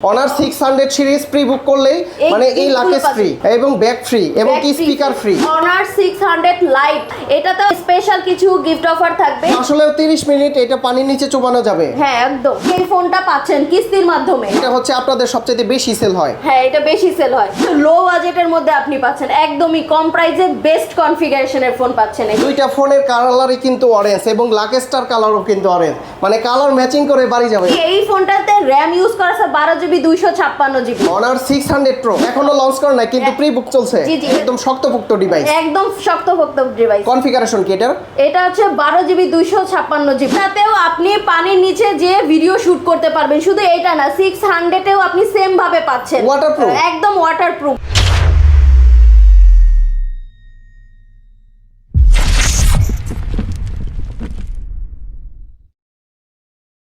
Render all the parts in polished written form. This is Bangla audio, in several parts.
অনার 600 সিরিজ প্রি বুক করলেই মানে এই লাকেজ ফ্রি এবং ব্যাগ ফ্রি এবং কি স্পিকার ফ্রি। অনার 600 লাইট, এটা তো স্পেশাল কিছু গিফট অফার থাকবে। আসলে 30 মিনিট এটা পানির নিচে চুবানো যাবে। হ্যাঁ একদম। এই ফোনটা পাচ্ছেন কিস্তির মাধ্যমে। এটা হচ্ছে আপনাদের সবচেয়ে বেশি সেল হয়। হ্যাঁ এটা বেশি সেল হয়। লো বাজেটের মধ্যে আপনি পাচ্ছেন একদমই কম প্রাইসে বেস্ট কনফিগারেশনের ফোন পাচ্ছেন। দুইটা ফোনের কালারই কিন্তু অরেঞ্জ এবং লাকেজটার কালারও কিন্তু অরেঞ্জ, মানে কালার ম্যাচিং করে বাড়ি যাবে। এই ফোনটাতে RAM ইউজ করা আছে 12GB 256GB। অনার 600 প্রো এখনো লঞ্চ করে নাই কিন্তু প্রি বুক চলছে। জি, জি। একদম শক্তপোক্ত ডিভাইস, একদম শক্তপোক্ত ডিভাইস। কনফিগারেশন কি এটার? এটা হচ্ছে 12GB 256GB। তাতেও আপনি পানির নিচে যে ভিডিও শুট করতে পারবেন। শুধু এটা না, 600 এও আপনি সেম ভাবে পাচ্ছেন। ওয়াটারপ্রুফ, একদম ওয়াটারপ্রুফ।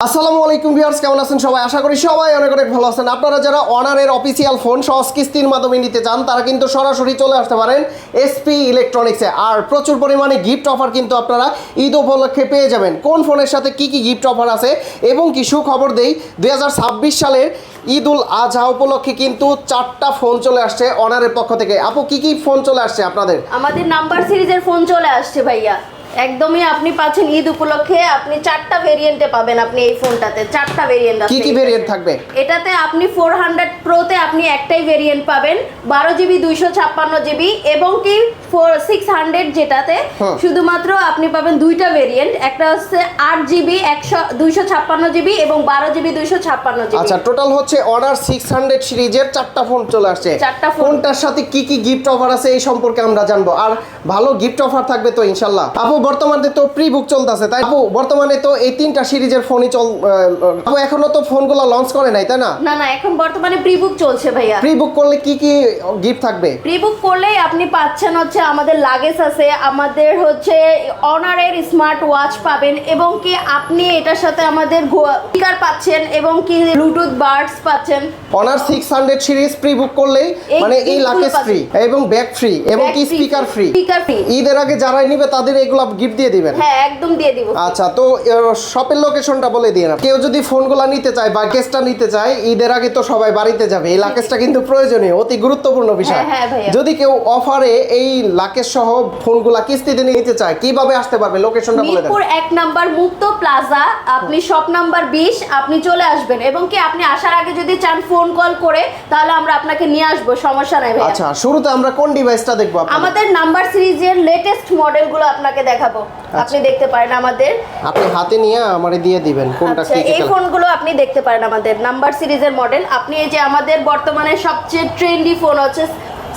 আসসালামু আলাইকুম ভিউয়ার্স, কেমন আছেন সবাই? আশা করি সবাই অনেক অনেক ভালো আছেন। আপনারা যারা অনারের অফিসিয়াল ফোন সহজ কিস্তির মাধ্যমে নিতে চান তারা কিন্তু সরাসরি চলে আসতে পারেন এসপি ইলেকট্রনিক্সে। আর প্রচুর পরিমাণে গিফট অফার কিন্তু আপনারা ঈদ উপলক্ষে পেয়ে যাবেন। কোন ফোনের সাথে কি কি গিফট অফার আছে এবং কি সুখবর দেই, 2026 সালের ঈদ উল আজহা উপলক্ষে কিন্তু 4টা ফোন চলে আসছে অনারের পক্ষ থেকে। আপু কি কি ফোন চলে আসছে আপনাদের? আমাদের নাম্বার সিরিজের ফোন চলে আসছে ভাইয়া। একদমই আপনি পাচ্ছেন ঈদ উপলক্ষে, আপনি 4টা ভেরিয়েন্টে পাবেন। আপনি এই ফোনটাতে 4টা ভেরিয়েন্ট আছে। কি কি ভেরিয়েন্ট থাকবে? এটাতে আপনি 400 প্রোতে আপনি একটাই ভেরিয়েন্ট পাবেন 12GB 256GB এবং কি 600 যেটাতে শুধুমাত্র আপনি পাবেন দুইটা ভেরিয়েন্ট। একটা হচ্ছে 8GB 256GB এবং 12GB 256GB। আচ্ছা, টোটাল হচ্ছে অনার 600 সিরিজের 4টা ফোন চলে আসছে। 4টা ফোন। কোনটার সাথে কি কি গিফট অফার আছে এই সম্পর্কে আমরা জানবো। আর ভালো গিফট অফার থাকবে তো ইনশাআল্লাহ। আপু বর্তমানে তো প্রি বুক চলতেছে, তাই আপু বর্তমানে তো এই 3টা সিরিজের ফোনই আপু এখনো তো ফোনগুলো লঞ্চ করে নাই তাই না? না না, এখন বর্তমানে প্রি বুক চলছে ভাইয়া। প্রি বুক করলে কি কি গিফট থাকবে? প্রি বুক করলেই আপনি পাচ্ছেন হচ্ছে আমাদের লাগেজ আছে, আমাদের হচ্ছে অনারের স্মার্ট ওয়াচ পাবেন এবং কি আপনি এটার সাথে আমাদের স্পিকার পাচ্ছেন এবং কি ব্লুটুথ বাডস পাচ্ছেন। অনার 600 সিরিজ প্রি বুক করলেই মানে এই লাকেজ ফ্রি এবং ব্যাগ ফ্রি এবং কি স্পিকার ফ্রি। ঈদের আগে যারাই নিবে তাদের এগুলো গিফট দিয়ে দিবেন? হ্যাঁ একদম দিয়ে দিব। আচ্ছা, তো শপের লোকেশনটা বলে দিন। কেউ যদি ফোনগুলো নিতে চায় বা কেসটা নিতে চায়, ঈদের আগে তো সবাই বাড়িতে যাবে, এই লাকেজটা কিন্তু প্রয়োজনীয়, অতি গুরুত্বপূর্ণ বিষয়। হ্যাঁ ভাইয়া। যদি কেউ অফারে এই লাকেজ সহ ফোনগুলা কিস্তিতে নিতে চায় কিভাবে আসতে পারবে? লোকেশনটা বলে দেন। মিরপুর 1 নাম্বার মুক্ত প্লাজা, আপনি শপ নাম্বার 20 আপনি চলে আসবেন এবং কি আপনি আসার আগে যদি চান ফোন কল করে তাহলে আমরা আপনাকে নিয়ে আসবো, সমস্যা নাই ভাইয়া। আচ্ছা, শুরুতে আমরা কোন ডিভাইসটা দেখবো? আমাদের নাম্বার সিরিজের লেটেস্ট মডেলগুলো আপনাকে দেখাবো। আপনি দেখতে পারেন আমাদের, আপনি হাতে নিয়ে আমারে দিয়ে দিবেন কোনটা আচ্ছা, কি এই ফোনগুলো আপনি দেখতে পারেন আমাদের নাম্বার সিরিজের মডেল। আপনি এই যে আমাদের বর্তমানে সবচেয়ে ট্রেন্ডি ফোন হচ্ছে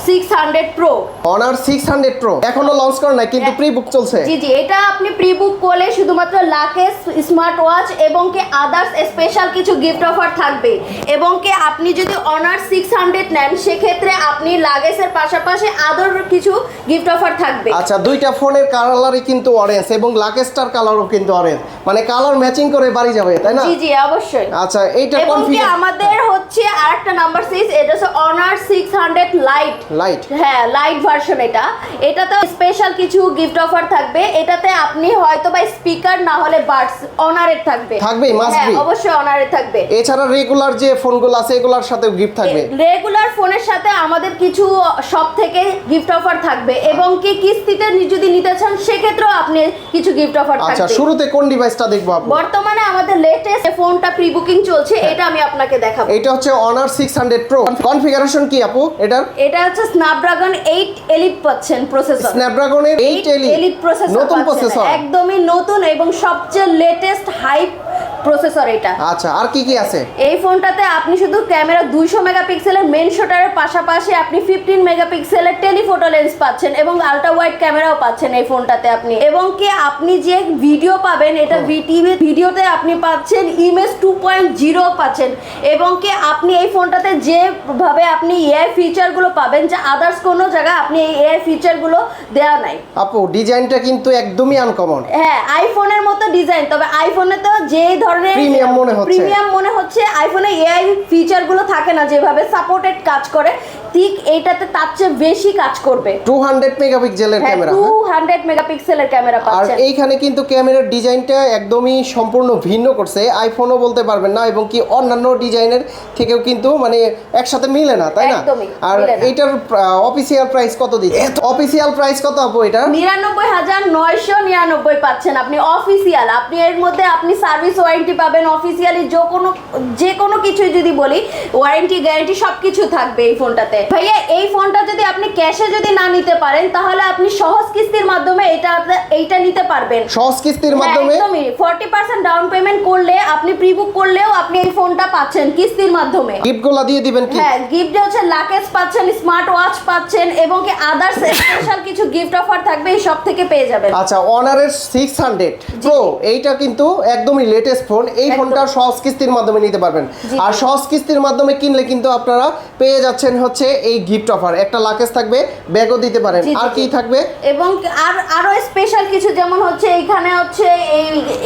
600 প্রো। অনার 600 প্রো এখনো লঞ্চ করে নাই কিন্তু প্রি বুক চলছে। জি জি, এটা আপনি প্রি বুক করলে শুধুমাত্র লাকেজ স্মার্ট ওয়াচ এবং কি আদার্স স্পেশাল কিছু গিফট অফার থাকবে এবং কি আপনি যদি অনার 600 নেন সেক্ষেত্রে আপনি লাগেজের পাশাপাশি আদার কিছু গিফট অফার থাকবে। আচ্ছা, দুইটা ফোনের কালারই কিন্তু অরেঞ্জ এবং লাকেজটার কালারও কিন্তু অরেঞ্জ, মানে কালার ম্যাচিং করে বাড়ি যাবে তাই না? জি জি অবশ্যই। আচ্ছা, এইটা এবং কি কনফিগার আমাদের হচ্ছে আরেকটা নাম্বার সিরিজ, এটা হচ্ছে অনার 600 লাইট। হ্যাঁ লাইট ভার্সন। এটা তো স্পেশাল কিছু গিফট অফার থাকবে। এটাতে আপনি হয়তো বা স্পিকার না হলে বাডস অনারের থাকবে। মাস্ট বি, অবশ্যই অনারের থাকবে। এছাড়া রেগুলার যে ফোনগুলো আছে এগুলোর সাথে গিফট থাকবে। রেগুলার ফোনের সাথে আমাদের কিছু শপ থেকে গিফট অফার থাকবে এবং কি কিস্তিতে যদি নিতে চান সেক্ষেত্রেও আপনি কিছু গিফট অফার থাকবে। আচ্ছা, শুরুতে কোন ডিভাইসটা দেখবো আপু? বর্তমানে আমাদের লেটেস্ট ফোনটা প্রি বুকিং চলছে, এটা আমি আপনাকে দেখাবো। এটা হচ্ছে অনার 600 প্রো। কনফিগারেশন কি আপু এটার? এটা হচ্ছে স্ন্যাপড্রাগন 8 এলিট পাচ্ছেন প্রসেসর। স্ন্যাপড্রাগনের 8 এলিট প্রসেসর, নতুন প্রসেসর, একদমই নতুন এবং সবচেয়ে লেটেস্ট হাইপ প্রসেসর এটা। আচ্ছা, আর কি কি আছে এই ফোনটাতে? আপনি শুধু ক্যামেরা 200 মেগাপিক্সেলের মেইন শটারের পাশাপাশি আপনি 15 মেগাপিক্সেলের টেলিফোটো লেন্স পাচ্ছেন এবং আলট্রা ওয়াইড ক্যামেরাও পাচ্ছেন এই ফোনটাতে আপনি। এবং কি আপনি যে ভিডিও পাবেন এটা ভিডিওতে আপনি পাচ্ছেন ইমেজ 2.0 পাচ্ছেন এবং কি আপনি এই ফোনটাতে যেভাবে আপনি এআই ফিচারগুলো পাবেন যে আদার্স কোনো জায়গায় আপনি এই এআই ফিচারগুলো দেওয়া নাই। আপু ডিজাইনটা কিন্তু একদমই আনকমন। হ্যাঁ আইফোনের মতো ডিজাইন, তবে আইফোনে তো যেই ধরনের ধরনের প্রিমিয়াম মনে হচ্ছে। প্রিমিয়াম মনে হচ্ছে। আইফোনে এআই ফিচার গুলো থাকে না যেভাবে সাপোর্টেড কাজ করে, ঠিক এইটাতে তার চেয়ে বেশি কাজ করবে। 200 মেগাপিক্সেলের ক্যামেরা, 200 মেগাপিক্সেলের ক্যামেরা আর পাচ্ছেন। এইখানে কিন্তু ক্যামেরার ডিজাইনটা একদমই সম্পূর্ণ ভিন্ন করছে, আইফোনও বলতে পারবেন না এবং কি অন্যান্য ডিজাইনের থেকেও কিন্তু মানে একসাথে মিলে না, তাই না? একদমই আর মিলে না। এইটার অফিসিয়াল প্রাইস কত দিচ্ছে? অফিসিয়াল প্রাইস কত আপু এটা? 99,999 পাচ্ছেন আপনি অফিসিয়াল। আপনি এর মধ্যে আপনি সার্ভিস ওয়ারেন্টি পাবেন, অফিসিয়ালি যে কোনো কিছুই যদি বলি ওয়ারেন্টি গ্যারান্টি সবকিছু থাকবে এই ফোনটাতে। ভাইয়া এই ফোনটা যদি আপনি ক্যাশে যদি না নিতে পারেন তাহলে আপনি সহজ কিস্তির মাধ্যমে এইটা নিতে পারবেন। সহজ কিস্তির মাধ্যমে একদমই 40% ডাউন পেমেন্ট করলে আপনি প্রিবুক করলেও আপনি এই ফোনটা পাচ্ছেন কিস্তির মাধ্যমে। গিফটগুলো দিয়ে দিবেন কি? হ্যাঁ, গিফটে হচ্ছে লাকেজ পাচ্ছেন, স্মার্ট ওয়াচ পাচ্ছেন এবং কি আদার্স স্পেশাল কিছু গিফট অফার থাকবে, এই সব থেকে পেয়ে যাবেন। আচ্ছা, অনারের 600 প্রো এইটা কিন্তু একদমই লেটেস্ট ফোন। এই একদম। ফোনটা সহজ কিস্তির মাধ্যমে নিতে পারবেন। জি, আর জি। সহজ কিস্তির মাধ্যমে কিনলে কিন্তু আপনারা পেয়ে যাচ্ছেন হচ্ছে এই গিফট অফার, একটা লাকেজ থাকবে, ব্যাগও দিতে পারেন। জি, জি, আর কি জি। থাকবে? এবং আরো স্পেশাল কিছু যেমন হচ্ছে এইখানে হচ্ছে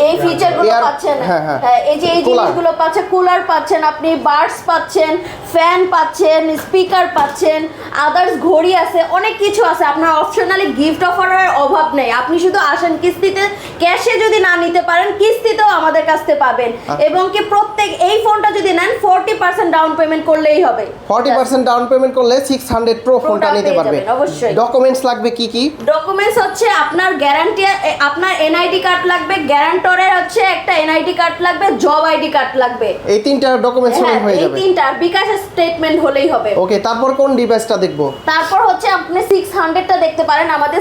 এই ফিচারগুলো Air- পাচ্ছেন। হ্যাঁ, হ্যাঁ। হ্যাঁ, এই Cooler। জিনিসগুলো পাচ্ছেন, কুলার পাচ্ছেন, আপনি বাডস পাচ্ছেন, ফ্যান পাচ্ছেন, স্পিকার পাচ্ছেন, আদার্স ঘড়ি আছে, অনেক কিছু আছে। আপনার অপশনালি গিফট অফারের অভাব নেই। আপনি শুধু আসেন কিস্তিতে, ক্যাশে যদি না নিতে পারেন কিস্তিতেও আমাদের কাছ থেকে পাবেন। এবং কি প্রত্যেক এই ফোনটা যদি নেন 40% ডাউন পেমেন্ট করলেই হবে। 40% ডাউন পেমেন্ট করলে 600 প্রো ফোনটা নিতে পেয়ে পারবে। যাবেন, অবশ্যই। ডকুমেন্টস লাগবে কি কি? ডকুমেন্টস হচ্ছে আপনার গ্যারান্টি, আপনার এনআইডি কার্ড লাগবে, গ্যারান্টরের হচ্ছে একটা এনআইডি কার্ড লাগবে, জব আইডি কার্ড লাগবে। এই তিনটা ডকুমেন্টস হ্যাঁ, হয়ে এই যাবে। তিনটা বিকাশের স্টেটমেন্ট হলেই হবে। ওকে, তারপর কোন ডিভাইসটা দেখবো? তারপর হচ্ছে আপনি 600টা দেখতে পারেন, আমাদের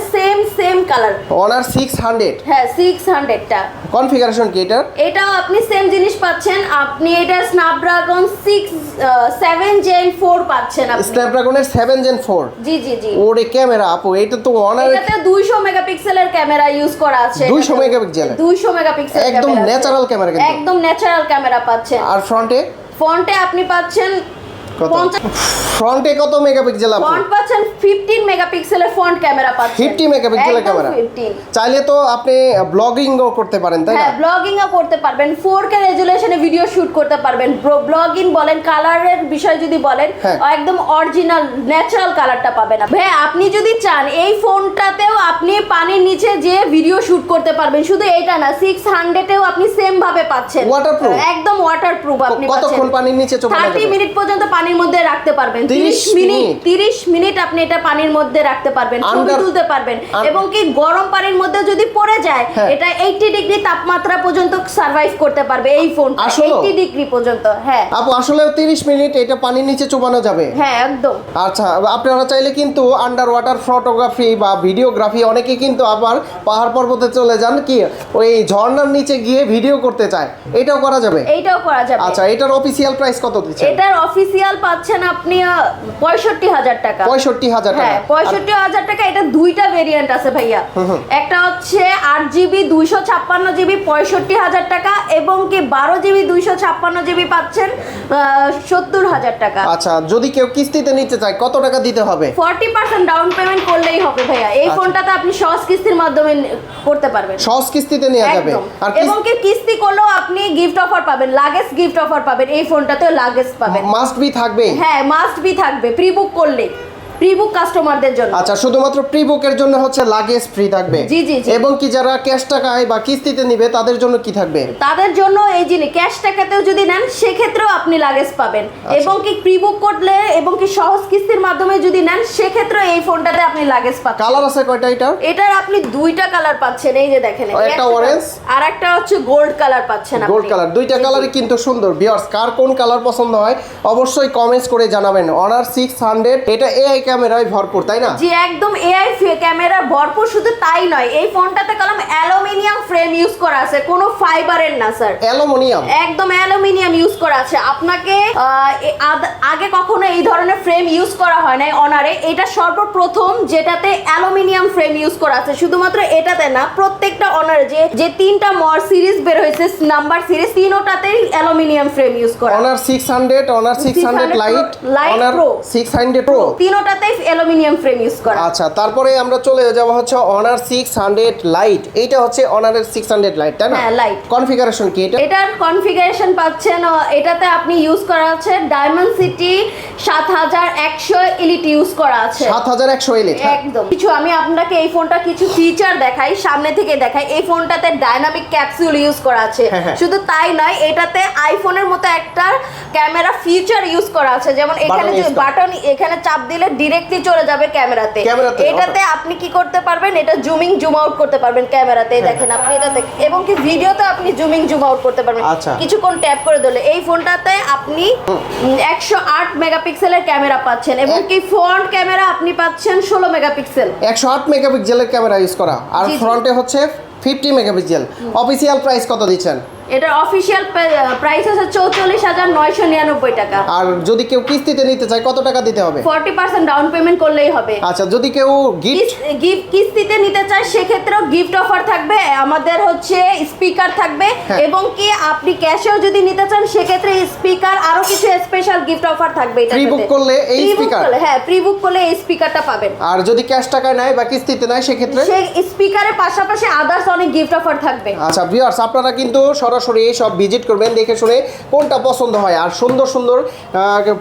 সেম কালার। অনার 600 হ্যাঁ, 600টা কনফিগারেশন কি এটার? এটাও আপনি সেম জিনিস পাচ্ছেন। আপনি এটা স্ন্যাপড্রাগন 7 Gen 4 পাচ্ছেন আপনি। স্ন্যাপড্রাগনের 7 Gen 4। জি জি জি। ওরে ক্যামেরা আপু, এটা তো অনার এটাতে 200 মেগাপিক্সেলের ক্যামেরা ইউজ করা আছে। 200 মেগাপিক্সেল, 200 মেগাপিক্সেল একদম ন্যাচারাল ক্যামেরা কিন্তু। একদম ন্যাচারাল ক্যামেরা পাচ্ছেন। আর ফ্রন্টে ফন্টে আপনি পাচ্ছেন কত? ফ্রন্টে কত মেগাপিক্সেল আপু? ফন্ট পাচ্ছেন 15 মেগাপিক্সেলের ফ্রন্ট ক্যামেরা পাচ্ছেন। 50 মেগাপিক্সেলের ক্যামেরা। 15। চাইলে তো আপনি ব্লগিংও করতে পারেন, তাই না? হ্যাঁ, ব্লগিংও করতে পারবেন, 4K রেজুলেশনে ভিডিও শুট করতে পারবেন। ব্লগিং বলেন, কালারের বিষয় যদি বলেন, হ্যাঁ। একদম অরিজিনাল ন্যাচারাল কালারটা পাবেন। ভাই আপনি যদি চান এই ফোনটাতেও আপনি পানির নিচে যে ভিডিও শুট করতে পারবেন। শুধু এটা না, 600এও আপনি সেম ভাবে পাচ্ছেন। Waterproof? একদম ওয়াটারপ্রুফ আপনি পাচ্ছেন। কতক্ষণ পানির নিচে চোপানো 30 যাবে? মিনিট পর্যন্ত পানির মধ্যে রাখতে পারবেন। 30 30 মিনিট আপনি এটা পানির মধ্যে রাখতে পারবেন, ছবি Under- তুলতে পারবেন। এবং কি গরম পানির মধ্যে যদি পড়ে যায়, হ্যাঁ। এটা 80 ডিগ্রি তাপমাত্রা পর্যন্ত সার্ভাইভ করতে পারবে এই ফোন। আসলেও? 80 ডিগ্রি পর্যন্ত। হ্যাঁ আপু আসলেও 30 মিনিট এটা পানির নিচে চোবানো যাবে? হ্যাঁ, একদম। আচ্ছা, আপনারা চাইলে কিন্তু আন্ডার ওয়াটার ফটোগ্রাফি বা ভিডিওগ্রাফি, অনেকে কিন্তু আবার পাহাড় পর্বতে চলে যান, কি ওই ঝর্ণার নিচে গিয়ে ভিডিও করতে চায়, এটাও করা যাবে? এইটাও করা যাবে। আচ্ছা, এটার অফিসিয়াল প্রাইস কত দিচ্ছেন? এটার অফিসিয়াল পাচ্ছেন আপনি 65,000 টাকা। 65,000 হ্যাঁ, টাকা। 65,000 টাকা। এটা দুইটা ভেরিয়েন্ট আছে ভাইয়া। একটা হচ্ছে 8GB 256GB 65,000 টাকা এবং কি 12GB 256GB পাচ্ছেন 70,000 টাকা। আচ্ছা, যদি কেউ কিস্তিতে নিতে চায় কত টাকা দিতে হবে? 40% ডাউন পেমেন্ট করলেই হবে ভাইয়া। এই আচ্ছা। ফোনটাতে আপনি সহজ কিস্তির মাধ্যমে করতে পারবেন। সহজ কিস্তিতে নেওয়া যাবে। একদম। আর এবং কি কিস্তি করলেও আপনি গিফট অফার পাবেন, লাগেজ গিফট অফার পাবেন। এই ফোনটাতেও লাগেজ পাবেন। মাস্ট বি থাকবে? হ্যাঁ, মাস্ট বি থাকবে প্রি বুক করলে, প্রি বুক কাস্টমারদের জন্য। আচ্ছা, শুধুমাত্র প্রি বুকের জন্য হচ্ছে লাগেজ ফ্রি থাকবে। জি, জি, জি। এবং কি যারা ক্যাশ টাকায় বা কিস্তিতে নিবে তাদের জন্য কি থাকবে? তাদের জন্য এই জিনিস ক্যাশ টাকাতেও যদি নেন সেক্ষেত্রেও আপনি লাগেজ পাবেন। এবং কি প্রি বুক করলে এবং কি সহজ কিস্তির মাধ্যমে যদি নেন সেক্ষেত্রে এই ফোনটাতে আপনি লাগেজ পাচ্ছেন। কালার আছে কয়টা এটার? এটার আপনি দুইটা কালার পাচ্ছেন, এই যে দেখেন, একটা orange, আর একটা হচ্ছে গোল্ড কালার পাচ্ছেন আপনি। Gold colour. দুইটা জি, জি। কালারই কিন্তু সুন্দর। ভিউয়ার্স, কার কোন কালার পছন্দ হয় অবশ্যই কমেন্টস করে জানাবেন। অনার 600 এটা এআই ক্যামেরায় ভরপুর, তাই না? জি, একদম এআই ক্যামেরা ভরপুর। শুধু তাই নয়, এই ফোনটাতে কলম অ্যালুমিনিয়াম ফ্রেম ইউজ করা আছে, কোনো ফাইবারের না স্যার। অ্যালুমিনিয়াম? একদম অ্যালুমিনিয়াম ইউজ করা আছে। আপনাকে আগে কখনো এই ধরনের ফ্রেম ইউজ করা হয় নাই অনারে। এটা সর্বপ্রথম যেটাতে অ্যালুমিনিয়াম ফ্রেম ইউজ করা আছে। শুধুমাত্র এটাতে না, প্রত্যেকটা অনারে যে তিনটা সিরিজ বের হয়েছে, নাম্বার সিরিজ, তিনোটাতেই অ্যালুমিনিয়াম ফ্রেম ইউজ করা। Honor 600, Honor 600 lite, Lite Honor Pro। 600 pro, তিনোটাতে ফোনটাতেই অ্যালুমিনিয়াম ফ্রেম ইউজ করা। আচ্ছা, তারপরে আমরা চলে যাব হচ্ছে অনার 600 লাইট। এইটা হচ্ছে অনারের 600 লাইট, তাই না? হ্যাঁ, লাইট। কনফিগারেশন কি এটা? এটার কনফিগারেশন পাচ্ছেন, এটাতে আপনি ইউজ করা আছে ডায়মন্ড সিটি 7100 এলইডি ইউজ করা আছে। 7100 এলইডি একদম। কিছু আমি আপনাকে এই ফোনটা কিছু ফিচার দেখাই, সামনে থেকে দেখাই। এই ফোনটাতে ডাইনামিক ক্যাপসুল ইউজ করা আছে। শুধু তাই নয়, এটাতে আইফোনের মতো একটা ক্যামেরা ফিচার ইউজ করা আছে। যেমন এখানে যে বাটন, এখানে চাপ দিলে ডাইরেক্টলি চলে যাবে ক্যামেরাতে। এটাতে আপনি কি করতে পারবেন, এটা জুমিং জুম আউট করতে পারবেন ক্যামেরাতে। দেখেন আপনি এটা দেখেন, এবং কি ভিডিওতে আপনি জুমিং জুম আউট করতে পারবেন কিছুক্ষণ ট্যাপ করে দিলে। এই ফোনটাতে আপনি 108 মেগাপিক্সেলের ক্যামেরা পাচ্ছেন, এবং কি ফ্রন্ট ক্যামেরা আপনি পাচ্ছেন 16 মেগাপিক্সেল। 108 মেগাপিক্সেলের ক্যামেরা ইউজ করা, আর ফ্রন্টে হচ্ছে 50 মেগাপিক্সেল। অফিসিয়াল প্রাইস কত দিচ্ছেন? এটার অফিশিয়াল প্রাইস আছে 44,999 টাকা। আর যদি কেউ কিস্তিতে নিতে চায় কত টাকা দিতে হবে? 40% ডাউন পেমেন্ট করলেই হবে। আচ্ছা, যদি কেউ গিফট কিস্তিতে নিতে চায় সেক্ষেত্রেও গিফট অফার থাকবে, আমাদের হচ্ছে স্পিকার থাকবে, এবং কি আপনি ক্যাশেও যদি নিতে চান সেক্ষেত্রে স্পিকার আরো কিছু স্পেশাল গিফট অফার থাকবে। এটা প্রি বুক করলে এই স্পিকার, হ্যাঁ প্রি বুক করলে এই স্পিকারটা পাবেন। আর যদি ক্যাশ টাকায় নেয় বা কিস্তিতে নেয় সেক্ষেত্রে সেই স্পিকারের পাশাপাশি আদার্স অনেক গিফট অফার থাকবে। আচ্ছা ভিউয়ার্স, আপনারা কিন্তু সরাসরি সব ভিজিট করবেন, দেখে শুনে কোনটা পছন্দ হয়। আর সুন্দর সুন্দর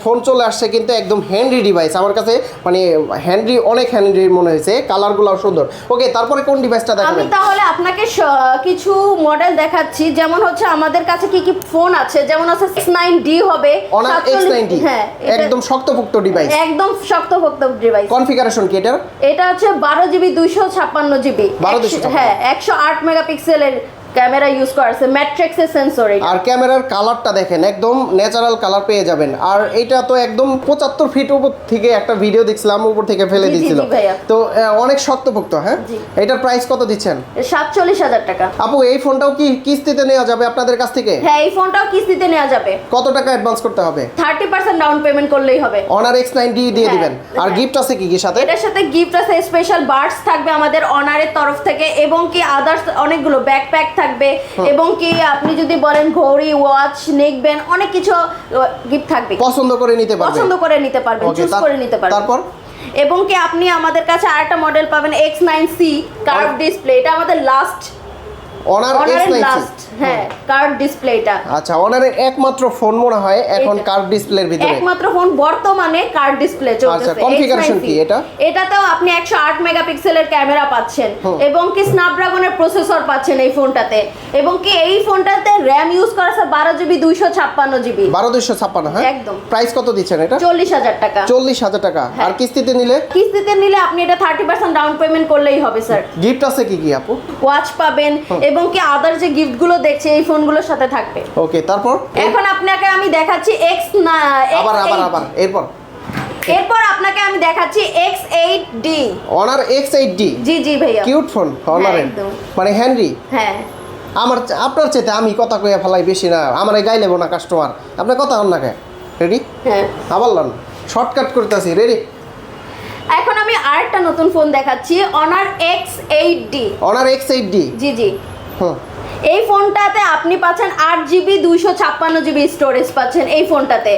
ফোন চলে আসছে কিন্তু একদম হ্যান্ডি ডিভাইস, আমার কাছে মানে হ্যান্ডি, অনেক হ্যান্ডি মনে হয়েছে, কালারগুলোও সুন্দর। ওকে, তারপরে কোন ডিভাইসটা দেখাবেন? আমি তাহলে আপনাকে কিছু মডেল দেখাচ্ছি। যেমন হচ্ছে আমাদের কাছে কি কি ফোন আছে, যেমন আছে 69D হবে, Honor X90, হ্যাঁ একদম শক্তপোক্ত ডিভাইস, একদম শক্তপোক্ত ডিভাইস। কনফিগারেশন কি এটার? এটা হচ্ছে 12GB 256GB, হ্যাঁ 108 মেগাপিক্সেলের ক্যামেরা ইউজ করা আছে, ম্যাট্রিক্সের সেন্সর। আর ক্যামেরার কালারটা দেখেন, একদম ন্যাচারাল কালার পেয়ে যাবেন। আর এটা তো একদম 75 ফিট উপর থেকে একটা ভিডিও দেখছিলাম, উপর থেকে ফেলে দিয়েছিল, তো অনেক শক্তপোক্ত। হ্যাঁ, এটার প্রাইস কত দিচ্ছেন? 47,000 টাকা। আপু, এই ফোনটাও কি কিস্তিতে নেওয়া যাবে আপনাদের কাছ থেকে? হ্যাঁ, এই ফোনটাও কিস্তিতে নেওয়া যাবে। কত টাকা অ্যাডভান্স করতে হবে? 30% ডাউন পেমেন্ট করলেই হবে। অনার X90 দিয়ে দিবেন। আর গিফট আছে কি কি সাথে? এটার সাথে গিফট আছে, স্পেশাল বার্ডস থাকবে আমাদের অনারের তরফ থেকে, এবং কি আদার্স অনেকগুলো ব্যাকপ্যাক থাকবে, এবং কি আপনি যদি বলেন ঘড়ি, ওয়াচ, নেক ব্যান্ড, অনেক কিছু গিফট থাকবে। পছন্দ করে নিতে পারবেন, পছন্দ করে নিতে পারবেন, চুজ করে নিতে পারবেন। তারপর এবং কি আপনি আমাদের কাছে আরেকটা মডেল পাবেন X9C কার্ভ ডিসপ্লে। এটা আমাদের লাস্ট অনার X9C, হ্যাঁ কার্ভ ডিসপ্লেটা। আচ্ছা, অনারের একমাত্র ফোন মনে হয় এখন কার্ভ ডিসপ্লের ভিতরে, একমাত্র ফোন বর্তমানে কার্ভ ডিসপ্লে চলতেছে। আচ্ছা, কনফিগারেশন কি এটা? এটাতেও আপনি 108 মেগাপিক্সেলের ক্যামেরা পাচ্ছেন, এবং কি স্ন্যাপড্রাগনের প্রসেসর পাচ্ছেন এই ফোনটাতে, এবং কি এই ফোনটাতে র‍্যাম ইউজ করা আছে 12GB 256GB। 12/256, হ্যাঁ একদম। প্রাইস কত দিচ্ছেন এটা? 40,000 টাকা। 40,000 টাকা। আর কিস্তিতে নিলে? কিস্তিতে নিলে আপনি এটা 30% ডাউন পেমেন্ট করলেই হবে স্যার। গিফট আছে কি কি আপু? ওয়াচ পাবেন, এবং কি আদার যে গিফটগুলো দেখছে এই ফোনগুলোর সাথে থাকবে। ওকে, তারপর এখন আপনাকে আমি দেখাচ্ছি এরপর আপনাকে আমি দেখাচ্ছি X8D। অনার X8D, জি জি ভাইয়া, কিউট ফোন অনারের, মানে হ্যান্ডি। হ্যাঁ, আপনার চেতে আমি কথা কইয়া ফেলাই বেশি না, আমার গাই লেবো না কাস্টমার, আপনার কথা হন না কে? রেডি? হ্যাঁ, আবার লন, শর্টকাট করতেছি, রেডি? এখন আমি আরেকটা নতুন ফোন দেখাচ্ছি, অনার X8D। অনার X8D, জি জি। এই ফোনটাতে আপনি পাচ্ছেন 8GB 256GB স্টোরেজ পাচ্ছেন এই ফোনটাতে।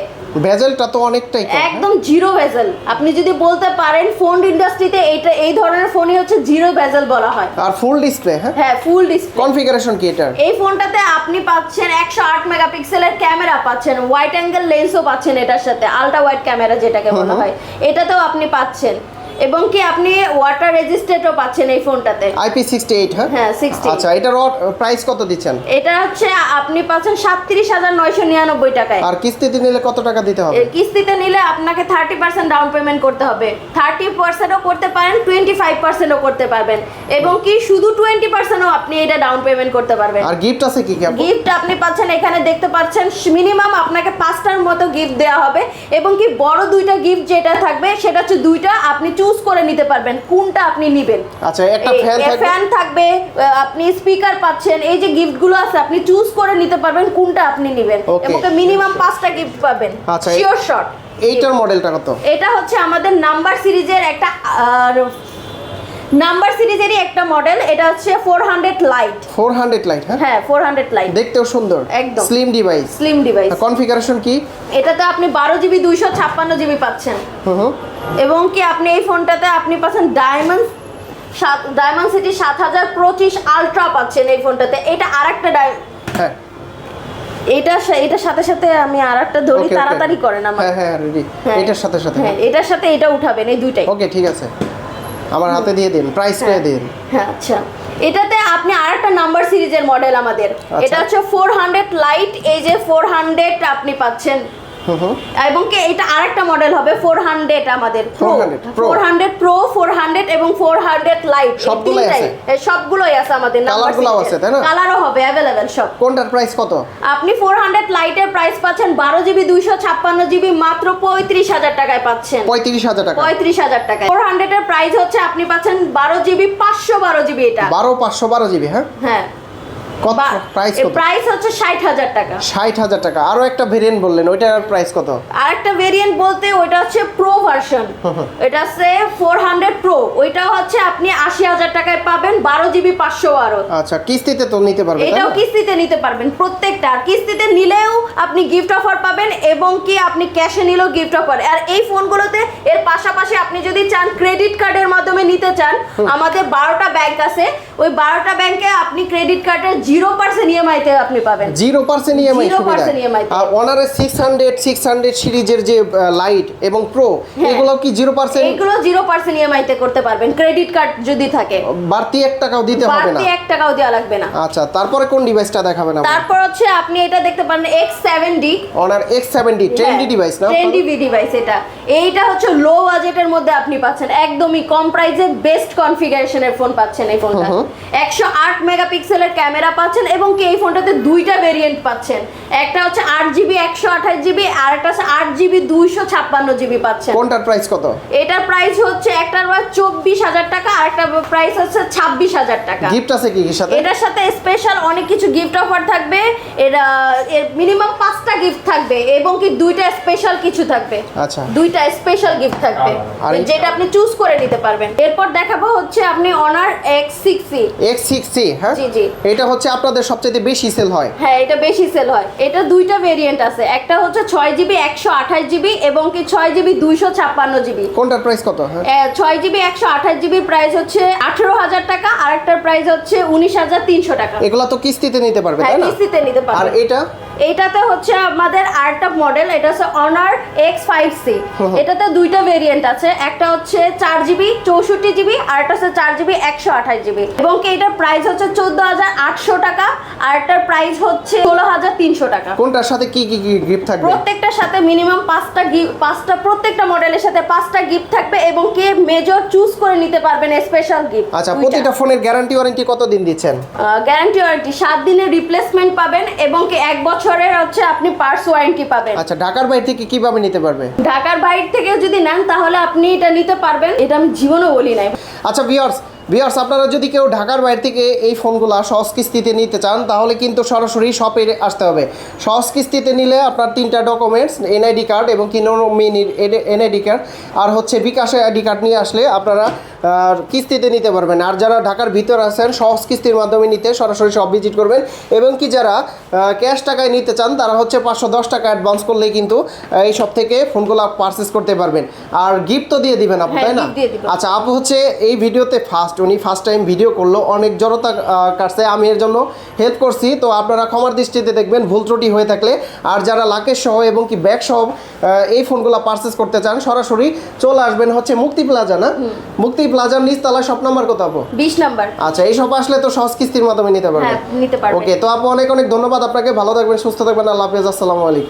ভেজেলটা তো অনেকটাই কম, একদম জিরো ভেজেল। আপনি যদি বলতে পারেন ফোন ইন্ডাস্ট্রিতে এইটা, এই ধরনের ফোনই হচ্ছে জিরো ভেজেল বলা হয়। আর ফুল ডিসপ্লে, হ্যাঁ ফুল ডিসপ্লে। কনফিগারেশন কি এটা? এই ফোনটাতে আপনি পাচ্ছেন 108 মেগাপিক্সেলের ক্যামেরা পাচ্ছেন, ওয়াইড অ্যাঙ্গেল লেন্সও পাচ্ছেন এটার সাথে, আলট্রা ওয়াইড ক্যামেরা যেটাকে বলা হয়, এটাতেও আপনি পাচ্ছেন, এবং কি আপনি ওয়াটার রেজিস্ট্যান্টও পাচ্ছেন এই ফোনটাতে, IP68। হ্যাঁ 60। আচ্ছা, এটার প্রাইস কত দিচ্ছেন? এটা হচ্ছে আপনি পাচ্ছেন 37,999 টাকায়। আর কিস্তিতে নিলে কত টাকা দিতে হবে? কিস্তিতে নিলে আপনাকে 30% ডাউন পেমেন্ট করতে হবে। 30%ও করতে পারেন, 25%ও করতে পারবেন, এবং কি শুধু 20%ও আপনি এটা ডাউন পেমেন্ট করতে পারবেন। আর গিফট আছে কি কি? গিফট আপনি পাচ্ছেন, এখানে দেখতে পাচ্ছেন মিনিমাম আপনাকে 5টার মতো গিফট দেওয়া হবে, এবং কি বড় 2টা গিফট যেটা থাকবে সেটা হচ্ছে 2টা, আপনি চুজ করে নিতে পারবেন কোনটা আপনি নেবেন। আচ্ছা, একটা ফ্যান থাকবে, আপনি স্পিকার পাচ্ছেন, এই যে গিফটগুলো আছে আপনি চুজ করে নিতে পারবেন কোনটা আপনি নেবেন, এবং মিনিমাম 5টা গিফট পাবেন। আচ্ছা, শিওর শট। এইটার মডেলটা কত? এটা হচ্ছে আমাদের নাম্বার সিরিজের একটা নাম্বার সিরিজেরই একটা মডেল, এটা হচ্ছে 400 লাইট। 400 লাইট, হ্যাঁ 400 লাইট, দেখতেও সুন্দর, একদম slim device. Slim device. Configuration কি? এটাতে আপনি 12GB 256GB পাচ্ছেন, এবং কি আপনি এই ফোনটাতে আপনি পাচ্ছেন ডায়মন্ড সিটি 7025 আলট্রা পাচ্ছেন এই ফোনটাতে। এটা আরেকটা হ্যাঁ, এটার সাথে সাথে আমি আরেকটা ধরি, তাড়াতাড়ি করেন আমার। হ্যাঁ রেডি। এটার সাথে সাথে, হ্যাঁ এটার সাথে এটা উঠাবেন, এই দুইটাই। ওকে ঠিক আছে, আমার হাতে দিয়ে দিন, প্রাইস করে দিন। হ্যাঁ আচ্ছা, এটাতে আপনি আরেকটা নাম্বার সিরিজের মডেল আমাদের, এটা হচ্ছে 400 লাইট। এই যে 400 আপনি পাচ্ছেন, এবং কি এটা আরেকটা মডেল হবে 400 আমাদের প্রো, 400 প্রো, 400 এবং 400 লাইট, সবগুলোই আছে। সবগুলোই আছে আমাদের নাম্বার কালারগুলো আছে তাই না? কালারও হবে अवेलेबल সব। কোনটার প্রাইস কত? আপনি 400 লাইটের প্রাইস পাচ্ছেন 12GB 256GB মাত্র 35,000 টাকায় পাচ্ছেন। 35,000 টাকা, 35,000 টাকায়। 400 এর প্রাইস হচ্ছে আপনি পাচ্ছেন 12GB 512GB, এটা 512GB। হ্যাঁ কত প্রাইস? কত প্রাইস হচ্ছে 60,000 টাকা। 60,000 টাকা। আরো একটা ভেরিয়েন্ট বললেন, ওইটার প্রাইস কত? আরেকটা ভেরিয়েন্ট বলতে ওইটা হচ্ছে প্রো ভার্সন, এটা হচ্ছে 400 প্রো, ওইটা হচ্ছে আপনি 80,000 টাকায় পাবেন, 12GB 512। আচ্ছা, কিস্তিতে তো নিতে পারবেন? এটাও কিস্তিতে নিতে পারবেন, প্রত্যেকটা। আর কিস্তিতে নিলেও আপনি গিফট অফার পাবেন, এবং কি আপনি ক্যাশে নিলেও গিফট অফার। আর এই ফোনগুলোতে এর পাশাপাশি আপনি যদি চান ক্রেডিট কার্ডের মাধ্যমে নিতে চান, আমাদের 12টা ব্যাংক আছে, ওই 12টা ব্যাংকে আপনি ক্রেডিট কার্ডের 0% ইএমআই তে আপনি পাবেন। 0% ইএমআই সুবিধা। 0% ইএমআই। আর অনারের 600 সিরিজের যে লাইট এবং প্রো, এগুলো কি 0%? এগুলো 0% ইএমআই তে করতে পারবেন, ক্রেডিট কার্ড যদি থাকে। বাড়তি 1 টাকাও দিতে হবে না? বাড়তি 1 টাকাও দেওয়া লাগবে না। আচ্ছা, তারপরে কোন ডিভাইসটা দেখাবেন আপনি? তারপর হচ্ছে আপনি এটা দেখতে পারেন X70, honour X70 trendy device না? ট্রেন্ডি ডিভাইস এটা। এইটা হচ্ছে লো বাজেটের মধ্যে আপনি পাচ্ছেন, একদমই কম প্রাইসে বেস্ট কনফিগারেশনের ফোন পাচ্ছেন এই ফোনটা। 108 মেগাপিক্সেলের ক্যামেরা পাচ্ছেন, এবং কি এই ফোনটাতে দুইটা ভেরিয়েন্ট পাচ্ছেন, একটা হচ্ছে 8GB 128GB, আর একটা হচ্ছে 8GB 256GB পাচ্ছেন। কোনটার প্রাইস কত? এটার প্রাইস হচ্ছে একটার প্রাইস 24,000 টাকা, আর একটা প্রাইস হচ্ছে 26,000 টাকা। গিফট আছে কি সাথে? এটার সাথে স্পেশাল অনেক কিছু গিফট অফার থাকবে, এর মিনিমাম 5টা গিফট থাকবে, এবং কি দুইটা স্পেশাল কিছু থাকবে। আচ্ছা, দুইটা স্পেশাল গিফট থাকবে, যেটা আপনি চুজ করে নিতে পারবেন। এরপর দেখাবো হচ্ছে আপনি অনার X6C। হ্যাঁ জি জি, এটা হচ্ছে আপনাদের সবচেয়ে বেশি সেল হয়। হ্যাঁ এটা বেশি সেল হয়। এটা দুইটা ভেরিয়েন্ট আছে, একটা হচ্ছে 6GB 128GB, এবং কি 6GB 256GB। কোনটার প্রাইস কত? 6GB 128GB প্রাইস হচ্ছে 18,000 টাকা, আর একটার প্রাইস হচ্ছে 19,300 টাকা। এগুলা তো কিস্তিতে নিতে পারবে তাই না? কিস্তিতে নিতে পারবে। আর এইটাতে হচ্ছে আমাদের আরেকটা মডেল, এটা হচ্ছে অনার X5C। এটাতে দুইটা ভেরিয়েন্ট আছে, একটা হচ্ছে 4GB 64GB, আর একটা হচ্ছে 4GB 128GB, এবং কি এটার প্রাইস হচ্ছে 14,800 টাকা, আর একটার প্রাইস হচ্ছে 16,300 টাকা। কোনটার সাথে কি কি গিফট থাকবে? প্রত্যেকটার সাথে মিনিমাম 5টা প্রত্যেকটা মডেলের সাথে 5টা গিফট থাকবে, এবং কি মেজর চুজ করে নিতে পারবেন স্পেশাল গিফট। আচ্ছা, প্রতিটা ফোনের গ্যারান্টি ওয়ারেন্টি কতদিন দিচ্ছেন? গ্যারান্টি ওয়ারেন্টি 7 দিনের রিপ্লেসমেন্ট পাবেন, এবং কি 1 বছরের হচ্ছে আপনি পার্টস ওয়ারেন্টি পাবেন। আচ্ছা, ঢাকার বাইরে থেকে কিভাবে নিতে পারবে? ঢাকার বাইরে থেকে যদি নেন তাহলে আপনি এটা নিতে পারবেন, এটা আমি জীবনেও বলি নাই। আচ্ছা ভিউয়ার্স, আপনারা যদি কেউ ঢাকার বাইরে থেকে এই ফোনগুলো সহজ কিস্তিতে নিতে চান, তাহলে কিন্তু সরাসরি শপে আসতে হবে। সহজ কিস্তিতে নিলে আপনার 3টা ডকুমেন্টস, এনআইডি কার্ড এবং কি নমিনির এনআইডি কার্ড, আর হচ্ছে বিকাশে আইডি কার্ড নিয়ে আসলে আপনারা কিস্তিতে নিতে পারবেন। আর যারা ঢাকার ভিতর আছেন, সহজ কিস্তির মাধ্যমে নিতে সরাসরি শপ ভিজিট করবেন, এবং কি যারা ক্যাশ টাকায় নিতে চান, তারা হচ্ছে 510 টাকা অ্যাডভান্স করলেই কিন্তু এই সব থেকে ফোনগুলো পারচেস করতে পারবেন। আর গিফট তো দিয়ে দিবেন আপু, তাই না? আচ্ছা, আপু হচ্ছে এই ভিডিওতে উনি ফার্স্ট টাইম ভিডিও করলো, অনেক জড়তা কাটছে, আমি এর জন্য হেল্প করছি, তো আপনারা ক্ষমার দৃষ্টিতে দেখবেন ভুল ত্রুটি হয়ে থাকলে। আর যারা লাকেশ সহ এবং কি ব্যাগ সহ এই ফোনগুলো পারচেস করতে চান, সরাসরি চলে আসবেন হচ্ছে মুক্তি প্লাজা, না? মুক্তি প্লাজার নিচতলা শপ নাম্বার কত আপু? 20 নাম্বার। আচ্ছা, এই শপ আসলে তো সহজ কিস্তির মাধ্যমে নিতে পারবেন। হ্যাঁ, নিতে পারবেন। ওকে, তো আপু অনেক ধন্যবাদ আপনাকে, ভালো থাকবেন, সুস্থ থাকবেন, আল্লাহ হাফেজ, আসসালামু আলাইকুম।